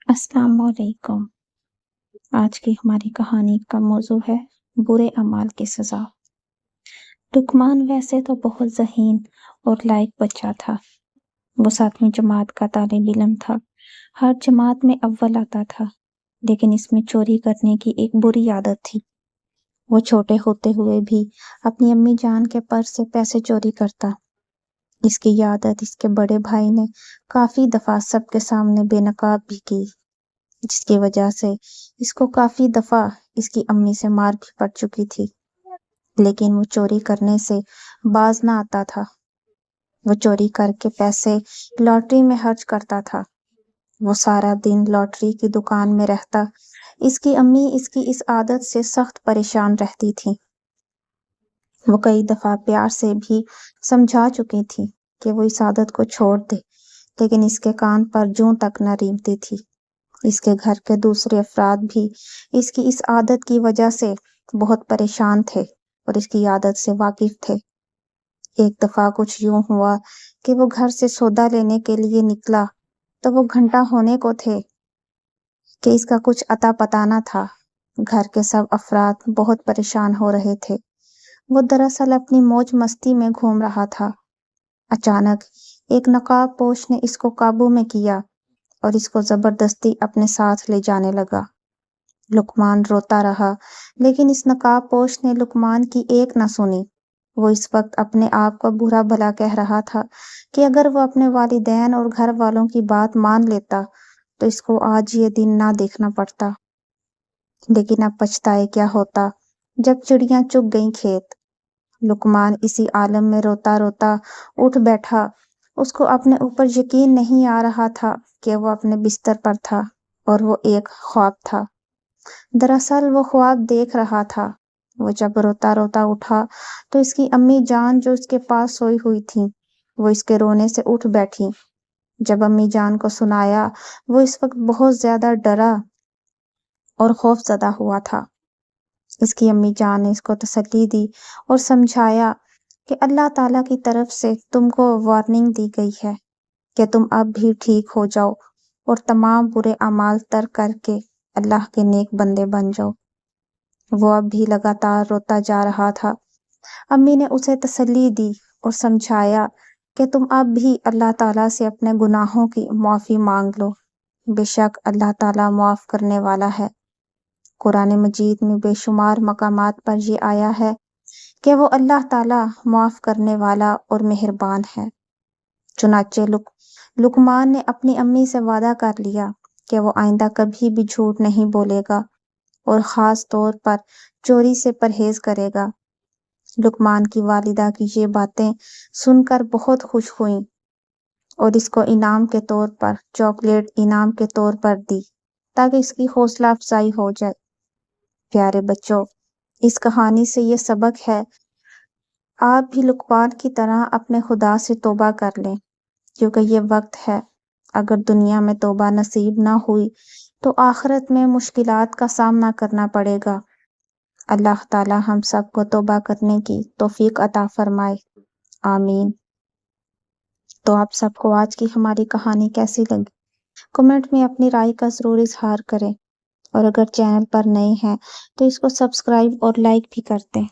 अस्सलाम वालेकुम। आज की हमारी कहानी का मौजू है बुरे अमाल की सज़ा। लुकमान वैसे तो बहुत ज़हीन और लायक बच्चा था। वो 7वीं जमात का तालिब इल्म था। हर जमात में अव्वल आता था, लेकिन इसमें चोरी करने की एक बुरी आदत थी। वो छोटे होते हुए भी अपनी अम्मी जान के पर्स से पैसे चोरी करता। इसकी ये आदत इसके बड़े भाई ने काफ़ी दफ़ा सबके सामने बेनकाब भी की, जिसकी वजह से इसको काफी दफा इसकी अम्मी से मार भी पड़ चुकी थी। लेकिन वो चोरी करने से बाज ना आता था। वो चोरी करके पैसे लॉटरी में खर्च करता था। वो सारा दिन लॉटरी की दुकान में रहता। इसकी अम्मी इसकी इस आदत से सख्त परेशान रहती थी। वो कई दफा प्यार से भी समझा चुकी थी कि वो इस आदत को छोड़ दे, लेकिन इसके कान पर जूं तक न रेंगती थी। इसके घर के दूसरे अफराद भी इसकी इस आदत की वजह से बहुत परेशान थे और इसकी आदत से वाकिफ थे। एक दफा कुछ यूं हुआ कि वो घर से सौदा लेने के लिए निकला तो वो घंटा होने को थे कि इसका कुछ अता पता न था। घर के सब अफराद बहुत परेशान हो रहे थे। वो दरअसल अपनी मौज मस्ती में घूम रहा था। अचानक एक नकाब पोश ने इसको काबू में किया और इसको जबरदस्ती अपने साथ ले जाने लगा। लुकमान रोता रहा, लेकिन इस नकाब पोश ने लुकमान की एक न सुनी। वो इस वक्त अपने आप को बुरा भला कह रहा था कि अगर वो अपने वालिदैन और घर वालों की बात मान लेता तो इसको आज ये दिन ना देखना पड़ता। लेकिन अब पछताए क्या होता जब चिड़ियां चुग गईं खेत। लुकमान इसी आलम में रोता रोता उठ बैठा। उसको अपने ऊपर यकीन नहीं आ रहा था कि वो अपने बिस्तर पर था और वो एक ख्वाब था। दरअसल वो ख्वाब देख रहा था। वो जब रोता रोता उठा तो इसकी अम्मी जान जो उसके पास सोई हुई थी, वो इसके रोने से उठ बैठी। जब अम्मी जान को सुनाया, वो इस वक्त बहुत ज्यादा डरा और खौफजदा हुआ था। इसकी अम्मी जान ने इसको तसल्ली दी और समझाया कि अल्लाह ताला की तरफ से तुमको वार्निंग दी गई है कि तुम अब भी ठीक हो जाओ और तमाम बुरे अमाल तर्क करके अल्लाह के नेक बंदे बन जाओ। वो अब भी लगातार रोता जा रहा था। अम्मी ने उसे तसल्ली दी और समझाया कि तुम अब भी अल्लाह ताला से अपने गुनाहों की माफ़ी मांग लो। बेशक अल्लाह ताला माफ़ करने वाला है। कुरान मजीद में बेशुमार मकामात पर ये आया है कि वो अल्लाह ताला माफ़ करने वाला और मेहरबान है। चुनाचे लुकमान ने अपनी अम्मी से वादा कर लिया कि वो आइंदा कभी भी झूठ नहीं बोलेगा और ख़ास तौर पर चोरी से परहेज करेगा। लुकमान की वालिदा की ये बातें सुनकर बहुत खुश हुईं और इसको इनाम के तौर पर चॉकलेट इनाम के तौर पर दी ताकि इसकी हौसला अफजाई हो जाए। प्यारे बच्चों, इस कहानी से ये सबक है, आप भी लुकमान की तरह अपने खुदा से तौबा कर लें, क्योंकि ये वक्त है। अगर दुनिया में तौबा नसीब ना हुई तो आखिरत में मुश्किलात का सामना करना पड़ेगा। अल्लाह ताला हम सबको तौबा करने की तौफीक अता फरमाए, आमीन। तो आप सबको आज की हमारी कहानी कैसी लगी? कमेंट में अपनी राय का ज़रूर इजहार करें और अगर चैनल पर नए हैं तो इसको सब्सक्राइब और लाइक भी कर दें।